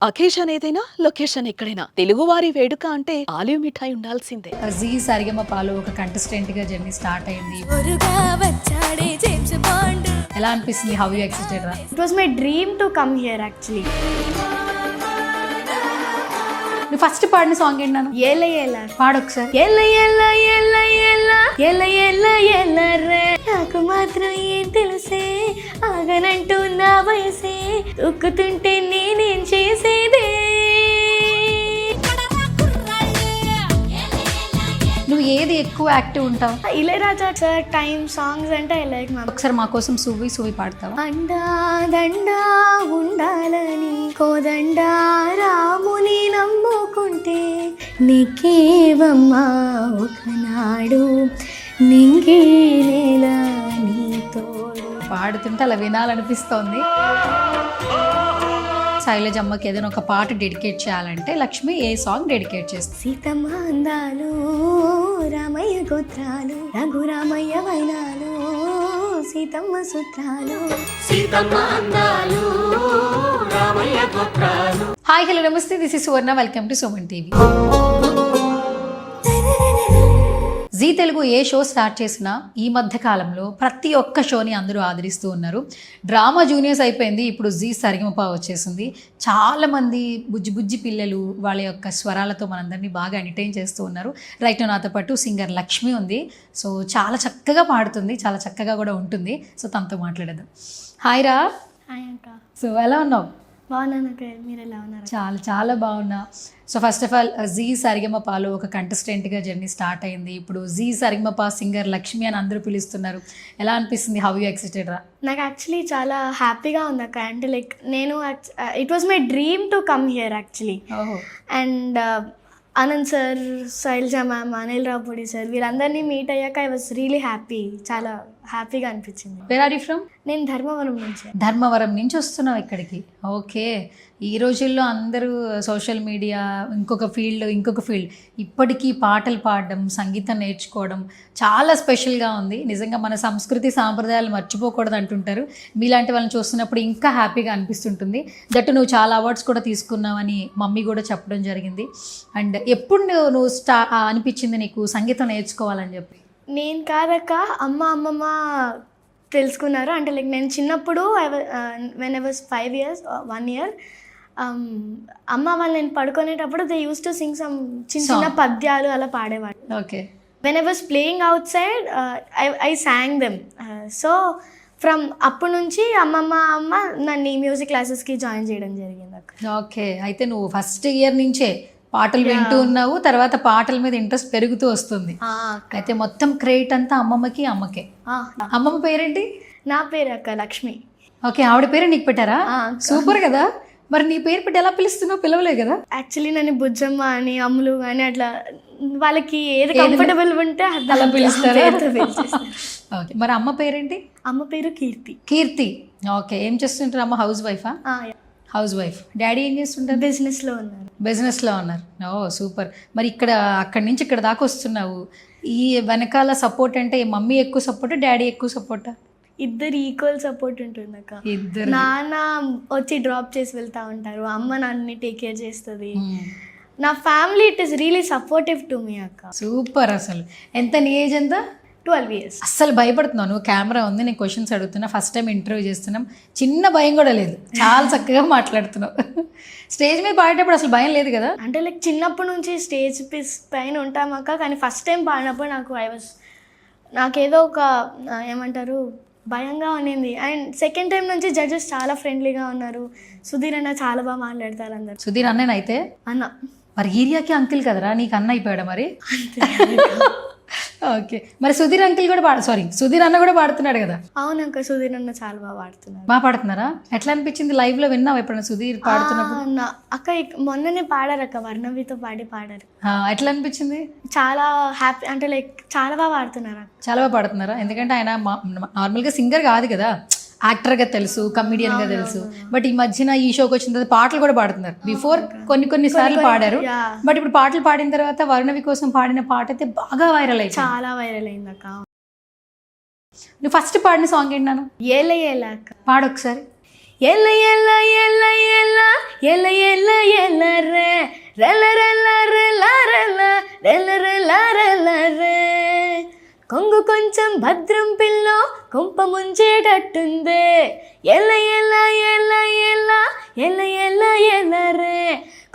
Occasion ఏదైనా location ఎక్కడైనా తెలుగువారి వేడుక అంటే ఆలివ్ మిఠాయి ఉండాల్సిందే. జీ సరిగమపాలో ఒక కంటెస్టెంట్ గా జర్నీ స్టార్ట్ అయింది. ఎలా అనిపిస్తుంది? హౌ యూ ఎక్సైటెడ్ రా? It was my dream to come here actually. నువ్వు ఫస్ట్ పాడిన సాంగ్ ఏంటన్నాను? ఏల ఏల పాడు ఒకసారి. ఏల ఏల ఏల ఏల ఏల ఏల ఏల రే నాకు మాత్రం ఏం తెలుసే ఆగనంటూ నా వయసే ఉక్కుతుంటే నేనేం చేసేదే. నువ్వు ఏది ఎక్కువ యాక్టివ్ ఉంటావు? ఇళయరాజా సార్ టైం సాంగ్స్ అంటే ఐ లైక్ మ్యామ్. ఒకసారి మా కోసం సువి పాడతావా? అండా దండా ఉండాలని కోదండా రాముని నమ్ముకుంటే నీకేవమ్మా ఒకనాడు నింగి నేల నీ తోడు. పాడుతుంటే అలా వినాలనిపిస్తోంది. శైలజమ్మకి ఏదైనా ఒక పాట డెడికేట్ చేయాలంటే లక్ష్మి ఏ సాంగ్ డెడికేట్ చేస్తుంది? సీతమ్మ అందాలు రామయ్య గోత్రాలు రఘురామయ్య వైనాలు సీతమ్మ సూత్రాలు. హాయ్ హలో నమస్తే, this is Suvarna, welcome to Suman TV. Zee Telugu ఏ షో స్టార్ట్ చేసినా ఈ మధ్య కాలంలో ప్రతి ఒక్క షోని అందరూ ఆదరిస్తూ ఉన్నారు. డ్రామా జూనియర్స్ అయిపోయింది, ఇప్పుడు జీ సరిగమప వచ్చేసింది. చాలామంది బుజ్జి పిల్లలు వాళ్ళ యొక్క స్వరాలతో మనందరినీ బాగా ఎంటర్టైన్ చేస్తూ ఉన్నారు. రైట్ నాతో పాటు సింగర్ లక్ష్మి ఉంది. సో చాలా చక్కగా పాడుతుంది, చాలా చక్కగా కూడా ఉంటుంది. సో తనతో మాట్లాడదాం. హాయ్ రా. హాయ్ అక్క. సో ఎలా ఉన్నావు? బాగున్నాను. మీరు ఎలా ఉన్నారు? చాలా బాగున్నా. So first of all Zee సరిగమపాలో ఒక కంటెస్టెంట్గా జర్నీ స్టార్ట్ అయింది. ఇప్పుడు జీ సరిగమప సింగర్ లక్ష్మి అని అందరూ పిలుస్తున్నారు. ఎలా అనిపిస్తుంది? హౌ యూ ఎక్సైటెడ్ రా? నాకు యాక్చువల్లీ చాలా హ్యాపీగా ఉంది అక్క. అంటే లైక్ నేను it was my dream to come here actually. ఓహో. And Anand sir, Shailaja ma'am, Anil Ravipudi sir వీళ్ళందరినీ మీట్ అయ్యాక ఐ వాజ్ రియలీ హ్యాపీ. చాలా హ్యాపీగా అనిపించింది. Where are you from? నేను ధర్మవరం నుంచి. ధర్మవరం నుంచి వస్తున్నావు ఇక్కడికి. ఓకే. ఈ రోజుల్లో అందరూ సోషల్ మీడియా ఇంకొక ఫీల్డ్ ఇప్పటికీ పాటలు పాడడం, సంగీతం నేర్చుకోవడం చాలా స్పెషల్గా ఉంది. నిజంగా మన సంస్కృతి సాంప్రదాయాలు మర్చిపోకూడదు అంటుంటారు. మీలాంటి వాళ్ళని చూస్తున్నప్పుడు ఇంకా హ్యాపీగా అనిపిస్తుంటుంది. దట్టు నువ్వు చాలా అవార్డ్స్ కూడా తీసుకున్నావని మమ్మీ కూడా చెప్పడం జరిగింది. అండ్ ఎప్పుడు నువ్వు అనిపించింది నీకు సంగీతం నేర్చుకోవాలని చెప్పి? నేను కాదక్క, అమ్మమ్మ తెలుసుకున్నారు. అంటే లైక్ నేను చిన్నప్పుడు when I was 5 years 1 year అమ్మ వాళ్ళు నేను పడుకునేటప్పుడు they use to sing some చిన్న పద్యాలు అలా పాడేవాడు. Okay. When I was playing outside I sang them. So from అప్పటి నుంచి అమ్మ నన్ను మ్యూజిక్ క్లాసెస్కి జాయిన్ చేయడం జరిగింది అక్క. ఓకే. అయితే నువ్వు ఫస్ట్ ఇయర్ నుంచే పాటలు వింటూ ఉన్నావు, తర్వాత పాటల మీద ఇంట్రెస్ట్ పెరుగుతూ వస్తుంది. అయితే మొత్తం క్రెడిట్ అంతా అమ్మమ్మకి, అమ్మకే. అమ్మమ్మ పేరేంటి? నా పేరు అక్క లక్ష్మి. ఓకే. ఆవిడ పేరే నీకు పెట్టారా? సూపర్ కదా. మరి నీ పేరు పెట్టి ఎలా పిలుస్తున్నావు? పిలవలే కదా? యాక్చువల్లీ నన్ను బుజ్జమ్మ అని, అమ్ములు అని అట్లా వాళ్ళకి ఏది కంఫర్టబుల్ ఉంటే అలా పిలుస్తారు. ఓకే. మరి అమ్మ పేరేంటి? అమ్మ పేరు కీర్తి. కీర్తి. ఓకే. ఏం చేస్తుంటారు అమ్మ? హౌస్ వైఫా? Housewife. డాడీ ఏం చేస్తుంటారు? బిజినెస్లో ఉన్నారు. Oh super. మరి అక్కడి నుంచి ఇక్కడ దాకా వస్తున్నావు. ఈ వెనకాల సపోర్ట్ అంటే మమ్మీ ఎక్కువ సపోర్టా, డాడీ ఎక్కువ సపోర్టా? ఇద్దరు ఈక్వల్ సపోర్ట్ ఉంటుంది అక్క. ఇద్దరు. నాన్న వచ్చి డ్రాప్ చేసి వెళ్తా ఉంటారు, అమ్మ నన్ను టేక్ కేర్ చేస్తుంది. నా family it is really supportive to me అక్క. సూపర్. అసలు ఎంత నీ ఏజ్ ఎంత? 12 years. అస్సలు భయపడుతున్నావు? నువ్వు కెమెరా ఉంది, నేను క్వశ్చన్స్ అడుగుతున్నా, ఫస్ట్ టైం ఇంటర్వ్యూ చేస్తున్నాం, చిన్న భయం కూడా లేదు, చాలా చక్కగా మాట్లాడుతున్నావు. స్టేజ్ మీద పాడేటప్పుడు అసలు భయం లేదు కదా? అంటే లైక్ చిన్నప్పటి నుంచి స్టేజ్ పైన ఉంటామక్క, కానీ ఫస్ట్ టైం పాడినప్పుడు నాకేదో ఒక ఏమంటారు భయంగా ఉన్నింది. అండ్ సెకండ్ టైం నుంచి జడ్జెస్ చాలా ఫ్రెండ్లీగా ఉన్నారు. సుధీర్ అన్న చాలా బాగా మాట్లాడతారు అందరు. సుధీర్ అన్న అయితే అన్న మరి ఏరియాకి అంకిల్ కదరా, నీకు అన్న అయిపోయాడా మరి? ఓకే. మరి సుధీర్ అంకిల్ కూడా సుధీర్ అన్న కూడా పాడుతున్నాడు కదా? అవునక్క, సుధీర్ అన్న చాలా బాగా పాడుతున్నారు. బాగా పాడుతున్నారా? ఎట్లా అనిపించింది? లైవ్ లో విన్నావు ఎప్పుడైనా సుధీర్ పాడుతున్నప్పుడు? అక్క మొన్ననే పాడారక్క, వర్ణవితో పాడారు. ఎట్లా అనిపించింది? చాలా హ్యాపీ. అంటే లైక్ చాలా బాగా పాడుతున్నారా? చాలా బాగా పాడుతున్నారా? ఎందుకంటే ఆయన నార్మల్గా సింగర్ కాదు కదా, యాక్టర్గా తెలుసు, కమిడియన్గా తెలుసు. బట్ ఈ మధ్యన ఈ షోకి వచ్చిన తర్వాత పాటలు కూడా పాడుతున్నారు. బిఫోర్ కొన్ని సార్లు పాడారు, బట్ ఇప్పుడు పాటలు పాడిన తర్వాత వర్ణవి కోసం పాడిన పాట అయితే బాగా వైరల్ అయింది. చాలా వైరల్ అయింది అక్క. నువ్వు ఫస్ట్ పాడిన సాంగ్ ఏంటన్నాను? ఏల ఏల అక్క. పాడు ఒకసారి. ఎల్ల ఎల్ల ఎల్ల ఎల్ల ఎల్ల ఎల్ల ఎల్ల రే రెల్ల రెల్ల రెల్ల రెల్ల రెల్ల రెల్ల రెల్ల రే కొంగు కొంచెం భద్రం పిల్లో కొంప ముంచేటట్టుందే ఎల్ల ఎల్ల ఎల్ల ఎల్ల ఎల్ల ఎల్ల ఎల్ల రే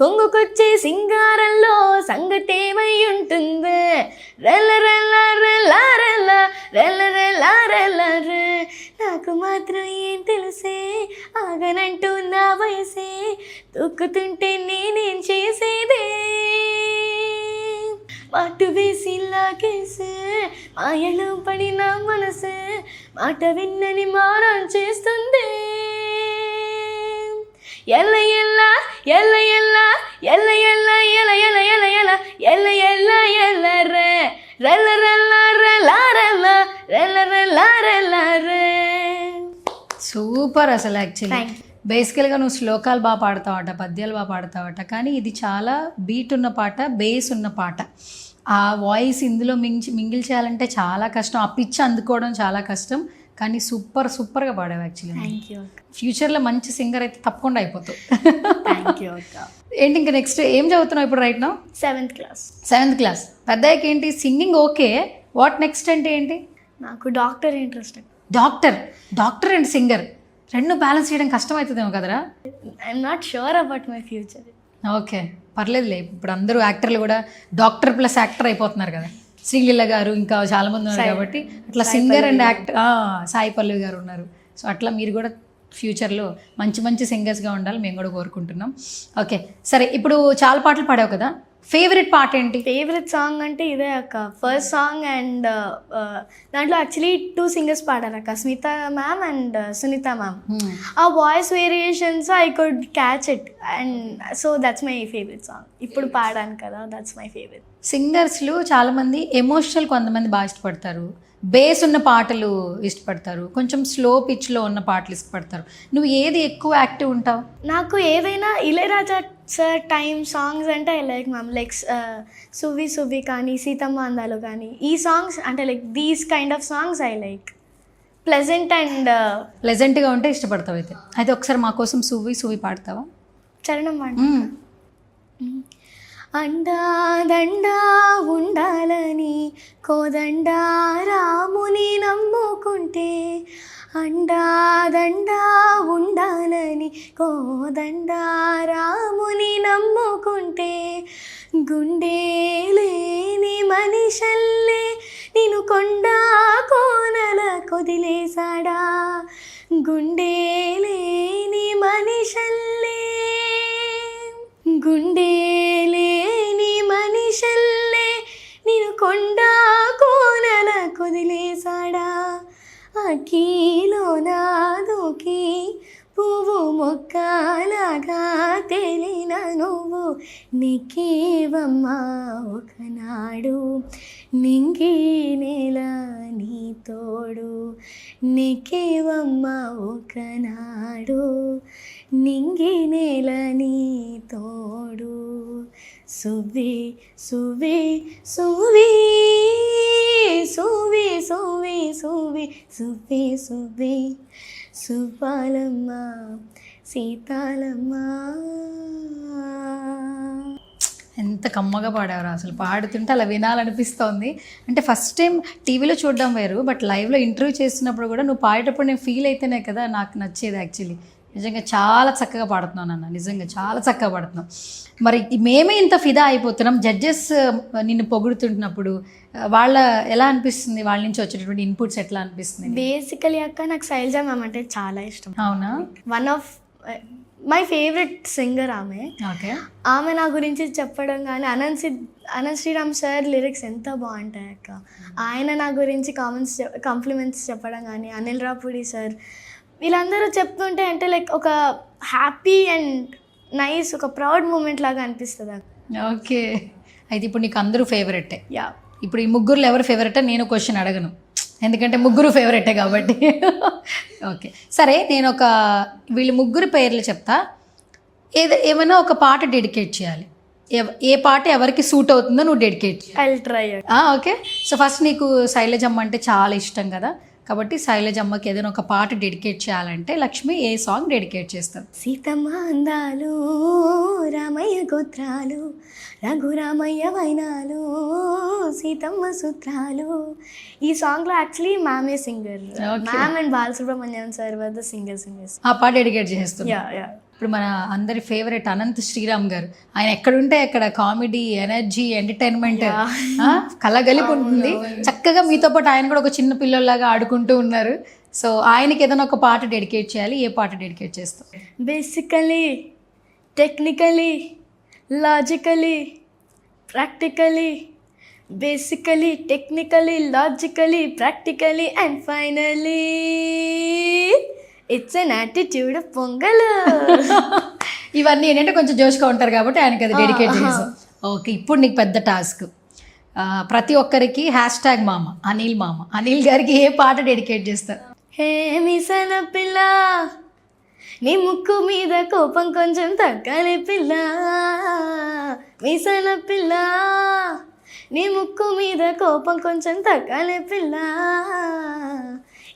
కొంగుకొచ్చే సింగారంలో సంగతేమై ఉంటుందే రెల్ల రెల్ల రెల్ల రెల్ల రెల్ల రెల్ల రెల్ల రే నాకు మాత్రం ఏం తెలుసే ఆగనంటూ నా వయసే తొక్కుతుంటే నేనేం చేసేదే మాటు వేసి లాగేసే మాయలో పడిన మనసే మాట విన్నని మారం చేస్తుంది ఎల్ల ఎల్ల ఎల్ల ఎల్ల ఎల్ల ఎల్ల ఎల్ల ఎల్ల ఎల్ల ఎల్ల ఎల్ల ఎల్ల ఎల్ల రే రెల్ల రెల్ల రెల్ల రెల్ల రెల్ల రెల్ల రెల్ల రే సూపర్ అసలు యాక్చువల్లీ Thank బేసికల్గా నువ్వు శ్లోకాలు బాగా పాడతావట, పద్యాలు బాగా పాడతావట, కానీ ఇది చాలా బీట్ ఉన్న పాట, బేస్ ఉన్న పాట. ఆ వాయిస్ ఇందులో మింగిల్ చేయాలంటే చాలా కష్టం, ఆ పిచ్ అందుకోవడం చాలా కష్టం, కానీ సూపర్గా పాడావు యాక్చువల్లీ. థ్యాంక్ యూ ఫ్యూచర్లో మంచి సింగర్ అయితే తప్పకుండా అయిపోతావు. థ్యాంక్ యూ అక్క. ఏంటి ఇంకా నెక్స్ట్ ఏం చదువుతున్నావు ఇప్పుడు right now? 7th class. 7th class. పెద్దయ్యకి ఏంటి సింగింగ్ ఓకే, వాట్ నెక్స్ట్ అంటే ఏంటి? నాకు doctor interest. Doctor and singer రెండు బ్యాలెన్స్ చేయడం కష్టం అవుతుందేమో కదరా? I'm not sure about my future. Okay, పర్లేదులే. ఇప్పుడు అందరూ యాక్టర్లు కూడా డాక్టర్ ప్లస్ యాక్టర్ అయిపోతున్నారు కదా. శ్రీలీల గారు ఇంకా చాలా మంది ఉన్నారు కాబట్టి అట్లా singer and actor. Sai Pallavi గారు ఉన్నారు. సో అట్లా మీరు కూడా ఫ్యూచర్లో మంచి సింగర్స్గా ఉండాలి మేము కూడా కోరుకుంటున్నాం. ఓకే సరే, ఇప్పుడు చాలా పాటలు పాడావు కదా, ఫేవరెట్ పాట ఏంటి? ఫేవరెట్ సాంగ్ అంటే ఇదే అక్క, ఫస్ట్ సాంగ్. అండ్ దాంట్లో యాక్చువల్లీ 2 సింగర్స్ పాడారు అక్క, Smita ma'am and Sunitha ma'am. ఆ voice variations I could catch it, and so that's my favourite song. ఇప్పుడు పాడాను కదా, దట్స్ మై ఫేవరెట్. సింగర్స్లు చాలామంది ఎమోషనల్, కొంతమంది బాగా ఇష్టపడతారు, బేస్ ఉన్న పాటలు ఇష్టపడతారు, కొంచెం స్లో పిచ్లో ఉన్న పాటలు ఇష్టపడతారు. నువ్వు ఏది ఎక్కువ యాక్టివ్ ఉంటావు? నాకు ఏదైనా ఇళయరాజా సార్ టైమ్ సాంగ్స్ అంటే I like ma'am, like Suvvi Suvvi కానీ సీతమ్మ అందాలు కానీ, ఈ సాంగ్స్ అంటే like these kind of songs I like. Pleasant and ప్లెజెంట్గా ఉంటే ఇష్టపడతావు. అయితే ఒకసారి మా కోసం సువ్వి పాడతావా? చరణం అండి. అండాదండా ఉండాలని కోదండా రాముని నమ్ముకుంటే, అండాదండా ఉండాలని కోదండా రాముని నమ్ముకుంటే, గుండె లేని మనిషల్లే నేను కొండా కోనల కొదిలేసాడా, గుండె లేని మనిషల్లే, గుండె లేని మనిషల్లే నేను కొండా కోనల కొదిలేసాడా, అఖీలో నాదుకి పువ్వు మొక్కలాగా తెలిన నువ్వు నీకేవమ్మా ఒకనాడు, నింగి నేల నీ తోడు, నీకేవమ్మా ఒకనాడు, నింగి నేల నీ తోడు, సువ్వి సువ్వి సువ్వి సువ్వి సువ్వి సువ్వి సువ్వి సువ్వి సువ్వాలమ్మ సీతాలమ్మ. ఎంత కమ్మగా పాడారు అసలు, పాడుతుంటే అలా వినాలనిపిస్తోంది. అంటే ఫస్ట్ టైం టీవీలో చూడడం వేరు, బట్ లైవ్లో ఇంటర్వ్యూ చేస్తున్నప్పుడు కూడా నువ్వు పాడేటప్పుడు నేను ఫీల్ అయితేనే కదా నాకు నచ్చేది. యాక్చువల్లీ నిజంగా చాలా చక్కగా పాడుతున్నావు నాన్న, నిజంగా చాలా చక్కగా పాడుతున్నావు. మరి మేమే ఇంత ఫిదా అయిపోతున్నాం, జడ్జెస్ నిన్ను పొగుడుతుంటున్నప్పుడు వాళ్ళ ఎలా అనిపిస్తుంది, వాళ్ళ నుంచి వచ్చేటటువంటి ఇన్పుట్స్ ఎట్లా అనిపిస్తుంది? బేసికలీ అక్క నాకు శైలజ మ్యామ్ అంటే చాలా ఇష్టం. అవునా? One of my favourite singer ఆమె. ఓకే. ఆమె నా గురించి చెప్పడం కానీ, అనంత్ శ్రీరామ్ సార్ లిరిక్స్ ఎంత బాగుంటాయి అక్క. ఆయన నా గురించి కాంప్లిమెంట్స్ చెప్పడం కానీ, అనిల్ రాపుడి సార్, వీళ్ళందరూ చెప్తుంటే అంటే లైక్ ఒక హ్యాపీ అండ్ నైస్, ఒక ప్రౌడ్ మూమెంట్ లాగా అనిపిస్తుంది అక్క. ఓకే, అయితే ఇప్పుడు నీకు అందరూ ఫేవరెటే. యా. ఇప్పుడు ఈ ముగ్గురులో ఎవరు ఫేవరెటే నేను క్వశ్చన్ అడగను, ఎందుకంటే ముగ్గురు ఫేవరెటే కాబట్టి. ఓకే సరే, నేను వీళ్ళ ముగ్గురు పేర్లు చెప్తా, ఏమైనా ఒక పాట డెడికేట్ చేయాలి. ఏ పాట ఎవరికి సూట్ అవుతుందో నువ్వు డెడికేట్ చేయాలి. I will try. Okay, so first నీకు శైలజమ్మ అంటే చాలా ఇష్టం కదా, కాబట్టి శైలజమ్మకి ఏదైనా ఒక పాట డెడికేట్ చేయాలంటే లక్ష్మి ఏ సాంగ్ డెడికేట్ చేస్తారు? సీతమ్మ అందాలు, రామయ్య గోత్రాలు, రఘురామయ్య వైనాలు, సీతమ్మ సూత్రాలు. ఈ సాంగ్లో యాక్చువల్లీ మ్యామే singer. Ma'am and Balasubrahmanyam sir were the singers. ఆ పాట డెడికేట్ చేస్తారు. Yeah yeah. ఇప్పుడు మన అందరి ఫేవరెట్ అనంత్ శ్రీరామ్ గారు, ఆయన ఎక్కడుంటే అక్కడ కామెడీ, ఎనర్జీ, ఎంటర్టైన్మెంట్ కలగలిపి ఉంటుంది. చక్కగా మీతో పాటు ఆయన కూడా ఒక చిన్న పిల్లల్లాగా ఆడుకుంటూ ఉన్నారు. సో ఆయనకి ఏదైనా ఒక పాట డెడికేట్ చేయాలి, ఏ పాట డెడికేట్ చేస్తాం? Basically, technically, logically, practically, basically, technically, logically, practically and finally it's an attitude of pongal. ఇవన్నీ ఏంటంటే కొంచెం జోష్గా ఉంటారు కాబట్టి ఆయనకి అది డెడికేట్ చేస్తాం. ఓకే, ఇప్పుడు నీకు పెద్ద టాస్క్. ప్రతి ఒక్కరికి #, మామ అనిల్, మామ అనిల్ గారికి ఏ పాట డెడికేట్ చేస్తారు? హే మిసన పిల్ల, నీ ముక్కు మీద కోపం కొంచెం తగ్గాలి పిల్ల, మిసన పిల్ల, నీ ముక్కు మీద కోపం కొంచెం తగ్గాలి పిల్ల.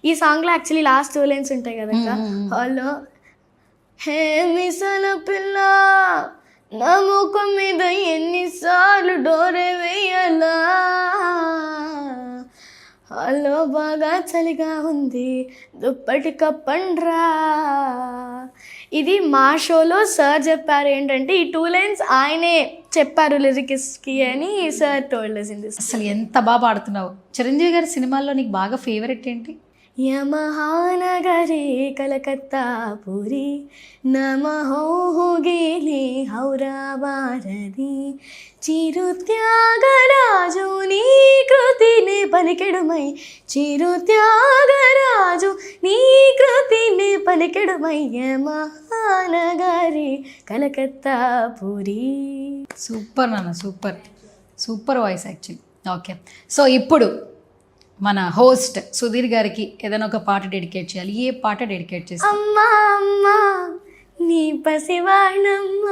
ఈ సాంగ్లో యాక్చువల్లీ లాస్ట్ 2 లైన్స్ ఉంటాయి కదా హలో. హే మిసన పిల్ల, నా ముఖం మీద ఎన్నిసార్లు డోరే వేయాలా, హలో బాగా చలిగా ఉంది దుప్పటి కప్పండ్రా. ఇది మా షోలో సార్ చెప్పారు ఏంటంటే ఈ 2 లైన్స్ ఆయనే చెప్పారు లిరిక్స్కి అని sir told us in this. అసలు ఎంత బాగా పాడుతున్నావు. చిరంజీవి గారి సినిమాల్లో నీకు బాగా ఫేవరెట్ ఏంటి? యమహానగరే కలకత్తా పురి, నమహో గేలి హౌరా భారతి, చిరు త్యాగరాజు నీ కృతిని పలికెడుమై, చిరు త్యాగరాజు నీ కృతిని పలికెడుమై, యమహానగరే కలకత్తా పురి. సూపర్ నాన్న, super super voice actually. Okay, so ఇప్పుడు మన హోస్ట్ సుధీర్ గారికి ఏదైనా ఒక పాట డెడికేట్ చేయాలి, ఏ పాట డెడికేట్ చేస్తాం? అమ్మా అమ్మా నీ పసివాణమ్మ.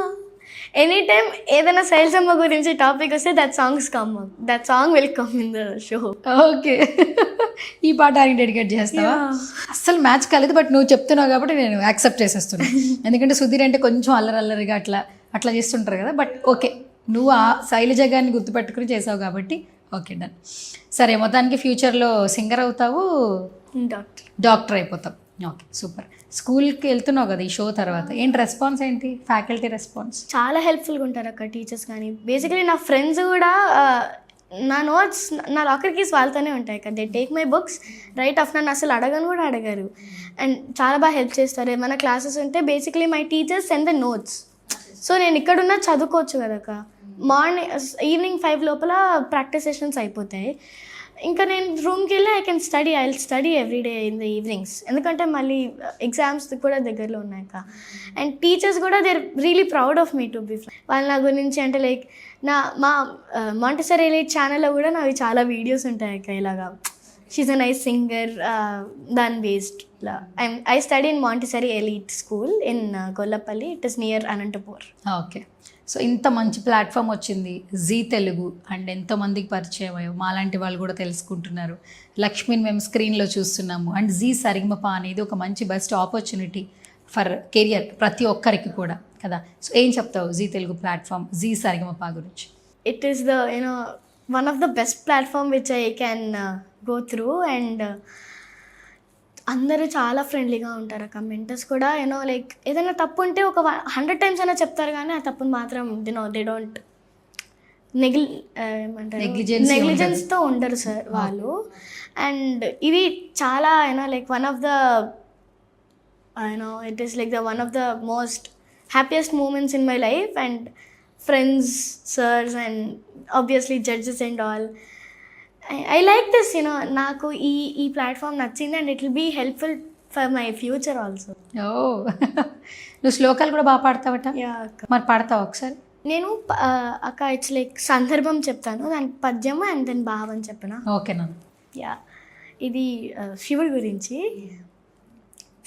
ఎనీ టైమ్ ఏదైనా శైలజమ్మ గురించి టాపిక్ వస్తే that song will come in the show. Okay, ఈ పాట ఆయనకి డెడికేట్ చేస్తావా? అస్సలు మ్యాచ్ కాలేదు, బట్ నువ్వు చెప్తున్నావు కాబట్టి నేను యాక్సెప్ట్ చేసేస్తున్నాను. ఎందుకంటే సుధీర్ అంటే కొంచెం అల్లరల్లరిగా అట్లా చేస్తుంటారు కదా. బట్ ఓకే, నువ్వు ఆ శైలజ గారిని గుర్తుపెట్టుకుని చేసావు కాబట్టి ఓకే, డన్. సరే, మొత్తానికి ఫ్యూచర్లో సింగర్ అవుతావు, డాక్టర్ అయిపోతావు. Okay, super. స్కూల్కి వెళ్తున్నావు కదా ఈ షో తర్వాత, ఏంటి రెస్పాన్స్ ఏంటి, ఫ్యాకల్టీ రెస్పాన్స్? చాలా హెల్ప్ఫుల్గా ఉంటారు అక్కడ టీచర్స్ కానీ. బేసికలీ నా ఫ్రెండ్స్ కూడా నా నోట్స్ నా లాకర్ కీస్ వాళ్ళతోనే ఉంటాయి కదా. They take my books right of, నన్ను అసలు అడగరు. అండ్ చాలా బాగా హెల్ప్ చేస్తారు. ఏమైనా క్లాసెస్ ఉంటే basically my teachers send the notes. So నేను ఇక్కడున్నా చదువుకోవచ్చు కదక్క. ఈవినింగ్ 5 లోపల ప్రాక్టీస్ సెషన్స్ అయిపోతాయి. ఇంకా నేను రూమ్కి వెళ్ళి I will study everyday in the evenings. ఎందుకంటే మళ్ళీ ఎగ్జామ్స్ కూడా దగ్గరలో ఉన్నాక. అండ్ టీచర్స్ కూడా they are really proud of me to be. వాళ్ళు నా గురించి అంటే లైక్ మా మాంటెసరీ ఎలీట్ ఛానల్లో కూడా నావి చాలా వీడియోస్ ఉంటాయి అక్క. ఇలాగా షీఈ్ అ నైస్ సింగర్, దాని based. I study in Montessori elite school in Gollapalli. It is near Anantapur. Okay, so ఇంత మంచి ప్లాట్ఫామ్ వచ్చింది జీ తెలుగు, అండ్ ఎంతోమందికి పరిచయం అయ్యావు, మాలాంటి వాళ్ళు కూడా తెలుసుకుంటున్నారు. లక్ష్మిని మేము స్క్రీన్లో చూస్తున్నాము. అండ్ జీ సరిగమప అనేది ఒక మంచి బెస్ట్ ఆపర్చునిటీ ఫర్ కెరియర్ ప్రతి ఒక్కరికి కూడా కదా. సో ఏం చెప్తావు Zee Telugu platform, Zee Sarigamapa గురించి? It is the one of the best platform which I can go through. And అందరూ చాలా ఫ్రెండ్లీగా ఉంటారు అక్క. మెంటర్స్ కూడా లైక్ ఏదైనా తప్పు ఉంటే ఒక 100 times అయినా చెప్తారు, కానీ ఆ తప్పును మాత్రం దే డోంట్ నెగ్లిజెన్స్తో ఉండరు సార్ వాళ్ళు. అండ్ ఇది చాలా like one of the it is like the one of the most happiest moments in my life. And friends, sirs and obviously judges and all. I like this నాకు ఈ platform నచ్చింది. And it will be helpful for my future also. Oh, నువ్వు శ్లోకాలు కూడా బాగా పాడతావట. మరి పాడతావు ఒకసారి? నేను అక్క ఇట్స్ లైక్ సందర్భం చెప్తాను, దానికి పద్యము అండ్ దాని భావం చెప్పనా? ఓకేనా? యా, ఇది శివుడి గురించి.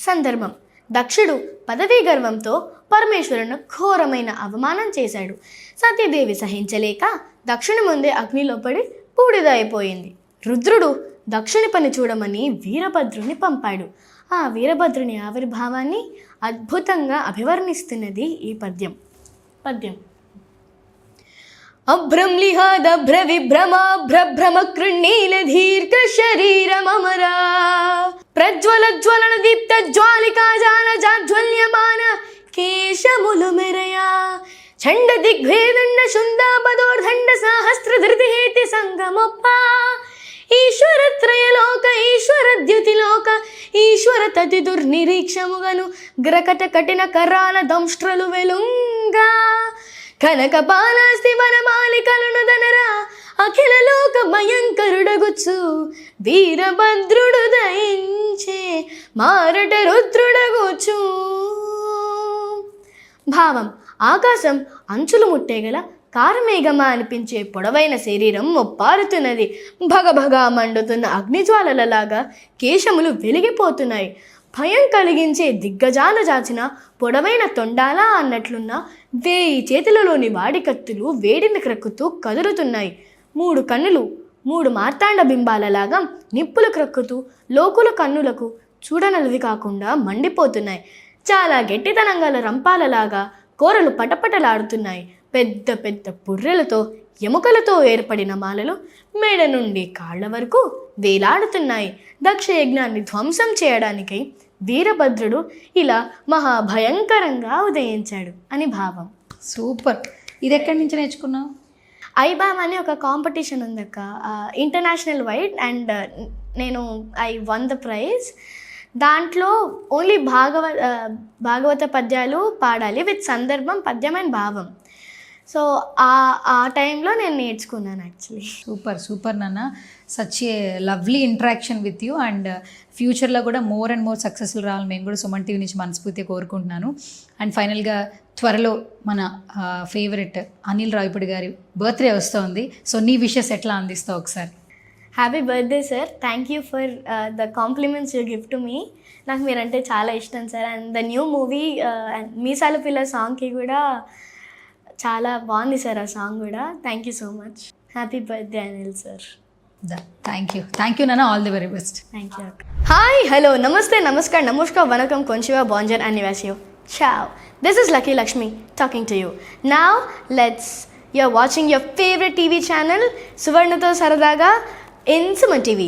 సందర్భం: దక్షుడు పదవీ గర్వంతో పరమేశ్వరుని ఘోరమైన అవమానం చేశాడు. సతీదేవి సహించలేక దక్షుని ముందే అగ్నిలో పడి బూడిద అయిపోయింది. రుద్రుడు దక్షుని పని చూడమని వీరభద్రుని పంపాడు. ఆ వీరభద్రుని ఆవిర్భావాన్ని అద్భుతంగా అభివర్ణిస్తున్నది ఈ పద్యం. అభ్రంలిహాదభ్ర విభ్రమాభ్రభ్రమ కృణీల దీర్ఘ శరీరమమరా ప్రజ్వల జ్వలన దీప్త జ్వాలికా జాల జాజ్వల్యమాన కేశములు మెరయా చండ దిగ్భేదండ శుందాపదోర్దండ సహస్ర ధృతిహేతి సంగమొప్ప ఈశ్వర త్రయలోక ఈశ్వర ద్యుతిలోక ఈశ్వర తతి దుర్నిరీక్షముగను గ్రకట కఠిన కరాల దంష్ట్రలు వెలుంగా కనక పాలాస్తి వనమాలికలను దనరా అఖిల లోక భయంకరుడగుచ్చు వీరభద్రుడు దయించే మారట రుద్రుడగుచ్చు. భావం: ఆకాశం అంచులు ముట్టేగల కారమేఘమా అనిపించే పొడవైన శరీరం మొప్పారుతున్నది. భగభగా మండుతున్న అగ్నిజ్వాలలలాగా కేశములు వెలిగిపోతున్నాయి. భయం కలిగించే దిగ్గజాల జాచిన పొడవైన తొండాలా అన్నట్లున్న 1000 చేతులలోని వాడి కత్తులు వేడిని క్రక్కుతూ కదులుతున్నాయి. 3 కన్నులు 3 మార్తాండ బింబాలలాగా నిప్పులు క్రక్కుతూ లోకుల కన్నులకు చూడనలవి కాకుండా మండిపోతున్నాయి. చాలా గట్టితనం గల రంపాలలాగా కోరలు పటపటలాడుతున్నాయి. పెద్ద పెద్ద పుర్రెలతో ఎముకలతో ఏర్పడిన మాలలు మెడ నుండి కాళ్ల వరకు వేలాడుతున్నాయి. దక్షయజ్ఞాన్ని ధ్వంసం చేయడానికై వీరభద్రుడు ఇలా మహాభయంకరంగా ఉదయించాడు అని భావం. సూపర్. ఇది ఎక్కడి నుంచి నేర్చుకున్నావు? ఐబామ్ అని ఒక కాంపిటీషన్ ఉందక్క, ఇంటర్నేషనల్ వైడ్, అండ్ నేను ఐ వన్ ద ప్రైజ్. దాంట్లో ఓన్లీ భాగవత పద్యాలు పాడాలి విత్ సందర్భం, పద్యం అండ్ భావం. సో ఆ టైంలో నేను నేర్చుకున్నాను యాక్చువల్లీ. సూపర్ నాన్న. Such a lovely interaction with you, and ఫ్యూచర్లో కూడా మోర్ అండ్ మోర్ సక్సెస్ఫుల్ రావాలని మేము కూడా సుమన్ టీవీ నుంచి మనస్ఫూర్తిగా కోరుకుంటున్నాను. అండ్ ఫైనల్గా త్వరలో మన ఫేవరెట్ అనిల్ రావిపూడి గారి బర్త్డే వస్తుంది. సో నీ విషెస్ ఎట్లా అందిస్తావు ఒకసారి? Happy birthday sir. Thank you for the compliments you give to me. నాకు మీరంటే చాలా ఇష్టం sir. And the new movie మీసాల పిల్ల సాంగ్కి కూడా చాలా బాగుంది సార్. ఆ సాంగ్ కూడా thank you so much. Happy birthday Anil sir. Thank you నాన్న. All the very best. Thank you. Hi, hello, నమస్తే, నమస్కార్, namaskar, వనకం, కొంచివా, బాంజర్, అన్నివాసియో. Ciao. This is Lucky Lakshmi talking to you. Now you're watching your favorite TV channel, Suvarnato Saradaga in Suman TV.